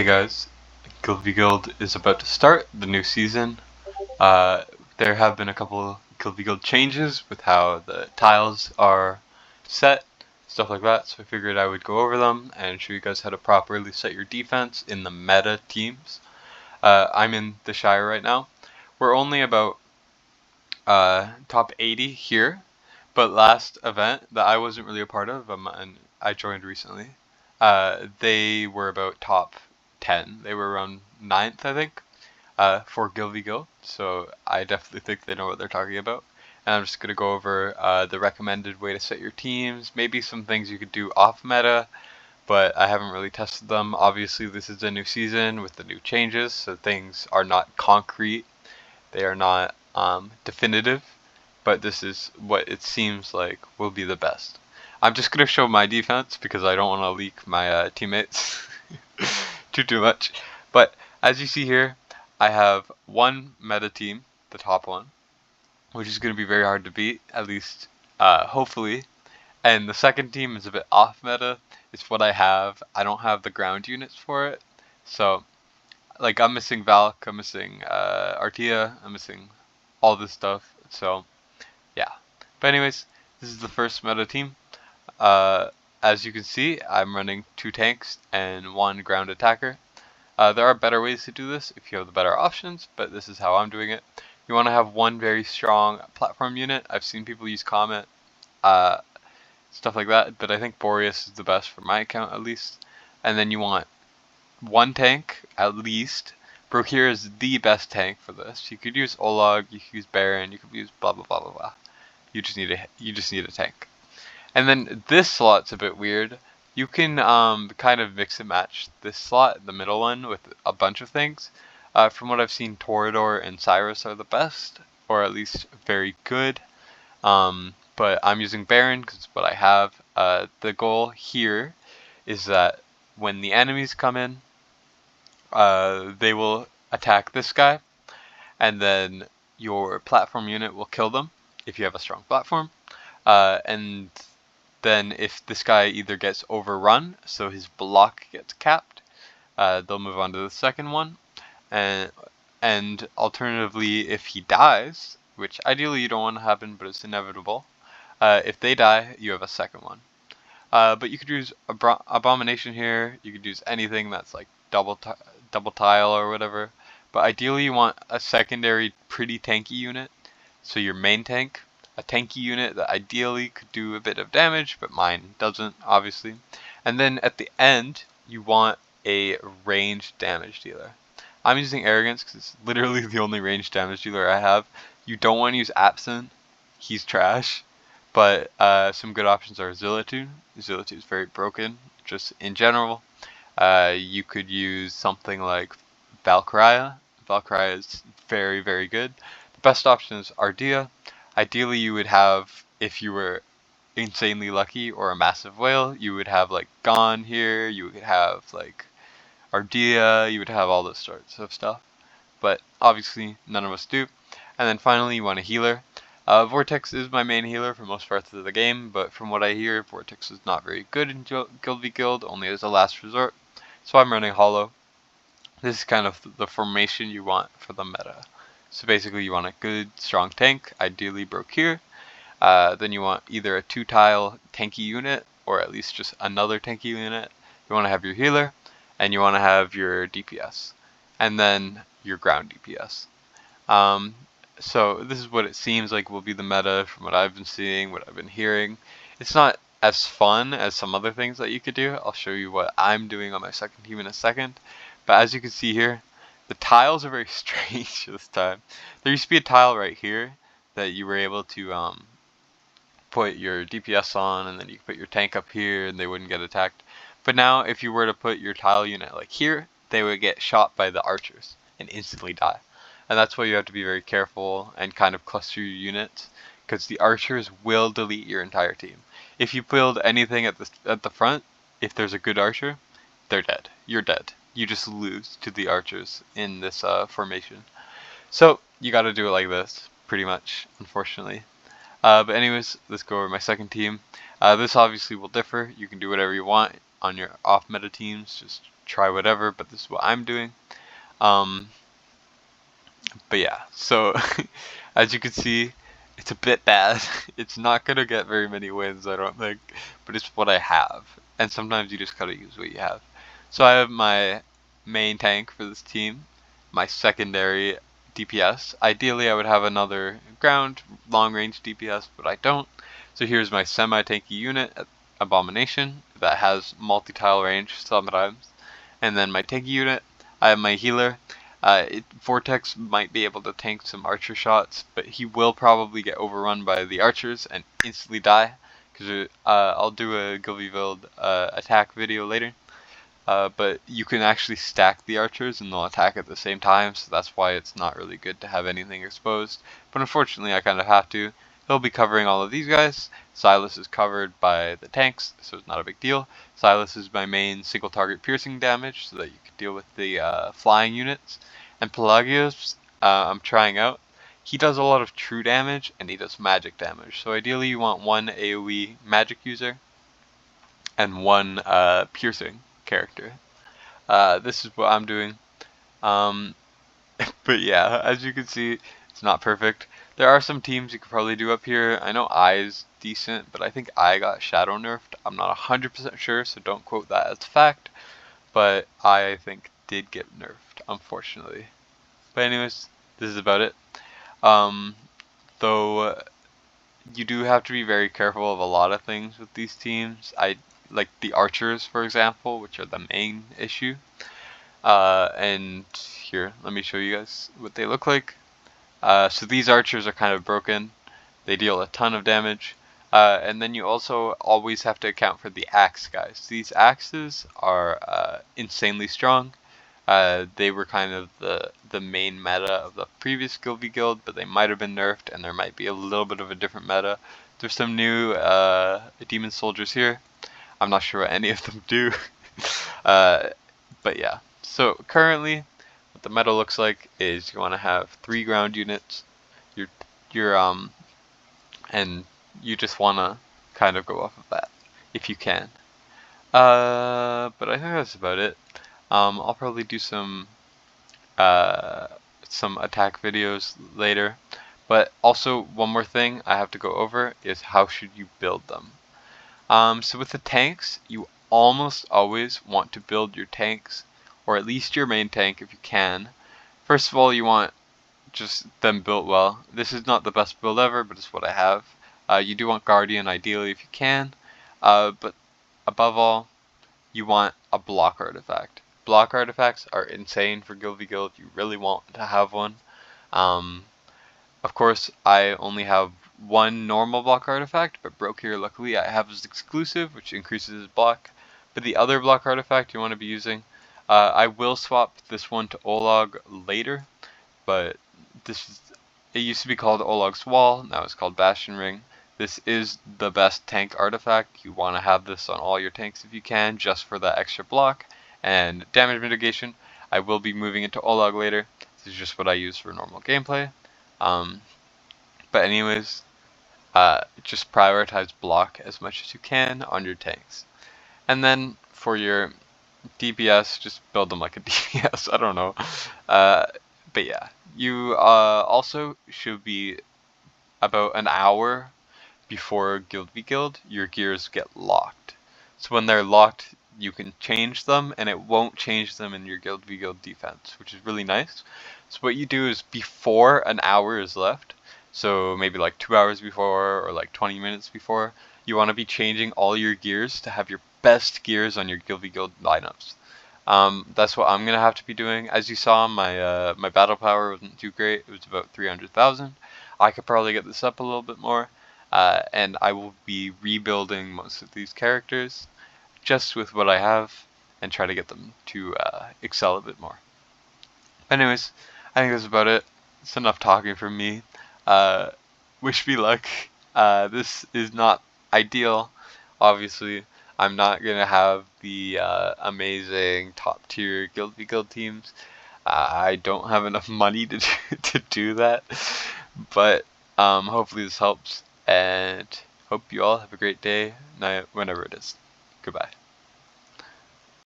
Hey guys, GvG Guild is about to start the new season. There have been a couple GvG Guild changes with how the tiles are set, stuff like that, so I figured I would go over them and show you guys how to properly set your defense in the meta teams. I'm in the Shire right now. We're only about top 80 here, but last event that I wasn't really a part of, and I joined recently, they were about top 10. They were around 9th, I think, for GvG, so I definitely think they know what they're talking about. And I'm just going to go over the recommended way to set your teams, maybe some things you could do off meta, but I haven't really tested them. Obviously, this is a new season with the new changes, so things are not concrete. They are not definitive, but this is what it seems like will be the best. I'm just going to show my defense because I don't want to leak my teammates too much. But as you see here, I have one meta team, the top one, which is going to be very hard to beat, at least hopefully. And the second team is a bit off meta. It's what I have. I don't have the ground units for it. So, like, I'm missing Valk, I'm missing Artia, I'm missing all this stuff. So, yeah. But anyways, this is the first meta team. As you can see, I'm running 2 tanks and 1 ground attacker. There are better ways to do this if you have the better options, but this is how I'm doing it. You want to have 1 very strong platform unit. I've seen people use Comet, stuff like that, but I think Boreas is the best for my account at least. And then you want 1 tank at least. Brokir is the best tank for this. You could use Olog, you could use Baron, you could use blah blah blah blah blah. You just need a tank. And then this slot's a bit weird. You can kind of mix and match this slot, the middle one, with a bunch of things. From what I've seen, Torador and Cyrus are the best, or at least very good. But I'm using Baron because it's what I have. The goal here is that when the enemies come in, they will attack this guy, and then your platform unit will kill them if you have a strong platform. And then if this guy either gets overrun, so his block gets capped, they'll move on to the second one. And alternatively, if he dies, which ideally you don't want to happen, but it's inevitable, if they die, you have a second one. But you could use Abomination here. You could use anything that's like double tile or whatever. But ideally you want a secondary pretty tanky unit. So your main tank, a tanky unit that ideally could do a bit of damage, but mine doesn't, obviously. And then at the end, you want a ranged damage dealer. I'm using Arrogance because it's literally the only ranged damage dealer I have. You don't want to use Absent. He's trash. But some good options are Zillitu. Zillitu is very broken, just in general. You could use something like Valkyria. Valkyria is very, very good. The best option is Ardea. Ideally, you would have, if you were insanely lucky or a massive whale, you would have like Gon here, you would have like Ardea, you would have all those sorts of stuff. But obviously, none of us do. And then finally, you want a healer. Vortex is my main healer for most parts of the game, but from what I hear, Vortex is not very good in GvG Guild, only as a last resort. So I'm running Hollow. This is kind of the formation you want for the meta. So basically you want a good, strong tank, ideally Brokir. Then you want either a 2-tile tanky unit, or at least just another tanky unit. You want to have your healer, and you want to have your DPS. And then your ground DPS. So this is what it seems like will be the meta from what I've been seeing, what I've been hearing. It's not as fun as some other things that you could do. I'll show you what I'm doing on my second team in a second. But as you can see here, the tiles are very strange this time. There used to be a tile right here that you were able to put your DPS on, and then you could put your tank up here and they wouldn't get attacked. But now if you were to put your tile unit like here, they would get shot by the archers and instantly die. And that's why you have to be very careful and kind of cluster your units, because the archers will delete your entire team. If you build anything at the front, if there's a good archer, they're dead. You're dead. You just lose to the archers in this formation. So you got to do it like this, pretty much, unfortunately. But anyways, let's go over my second team. This obviously will differ. You can do whatever you want on your off meta teams. Just try whatever, but this is what I'm doing. But yeah, so as you can see, it's a bit bad. It's not gonna get very many wins, I don't think, but it's what I have. And sometimes you just gotta use what you have. So I have my main tank for this team, my secondary DPS. Ideally, I would have another ground long-range DPS, but I don't. So here's my semi-tanky unit, Abomination, that has multi-tile range sometimes. And then my tanky unit, I have my healer. Vortex might be able to tank some archer shots, but he will probably get overrun by the archers and instantly die. Because I'll do a GvG attack video later. But you can actually stack the archers and they'll attack at the same time, so that's why it's not really good to have anything exposed. But unfortunately I kind of have to. He'll be covering all of these guys. Silas is covered by the tanks, so it's not a big deal. Silas is my main single target piercing damage, so that you can deal with the flying units. And Pelagios, I'm trying out. He does a lot of true damage, and he does magic damage. So ideally you want one AoE magic user, and one piercing character. This is what I'm doing. But yeah, as you can see, it's not perfect. There are some teams you could probably do up here. I know I is decent, but I think I got shadow nerfed. I'm not 100% sure, so don't quote that as fact. But I think did get nerfed, unfortunately. But anyways, this is about it. Though you do have to be very careful of a lot of things with these teams. I like the archers, for example, which are the main issue. And here, let me show you guys what they look like. So these archers are kind of broken. They deal a ton of damage. And then you also always have to account for the axe guys. These axes are insanely strong. They were kind of the main meta of the previous GvG guild, but they might have been nerfed, and there might be a little bit of a different meta. There's some new demon soldiers here. I'm not sure what any of them do. But yeah, so currently what the meta looks like is you want to have 3 ground units. And you just want to kind of go off of that if you can. But I think that's about it. I'll probably do some attack videos later. But also one more thing I have to go over is how should you build them. So with the tanks, you almost always want to build your tanks, or at least your main tank if you can. First of all, you want just them built well. This is not the best build ever, but it's what I have. You do want Guardian ideally if you can, but above all, you want a block artifact. Block artifacts are insane for GvG. You really want to have one. Of course, I only have one normal block artifact, but broke here luckily I have his exclusive, which increases his block. But the other block artifact you want to be using, I will swap this one to Olog later, but it used to be called Olog's Wall, now it's called Bastion Ring. This is the best tank artifact. You want to have this on all your tanks if you can, just for that extra block and damage mitigation. I will be moving into Olog later. This is just what I use for normal gameplay. But anyways, just prioritize block as much as you can on your tanks. And then for your DPS, just build them like a DPS, I don't know. But yeah, you also should be about an hour before GvG, your gears get locked. So when they're locked, you can change them, and it won't change them in your GvG defense, which is really nice. So what you do is before an hour is left, so maybe like 2 hours before or like 20 minutes before, you want to be changing all your gears to have your best gears on your GvG lineups. That's what I'm gonna have to be doing. As you saw, my my battle power wasn't too great. It was about 300,000. I could probably get this up a little bit more, and I will be rebuilding most of these characters just with what I have and try to get them to excel a bit more. Anyways, I think that's about it. It's enough talking from me. Wish me luck. This is not ideal, obviously. I'm not gonna have the amazing top tier GvG teams. I don't have enough money to do that, but hopefully this helps, and hope you all have a great day, night, whenever it is. Goodbye.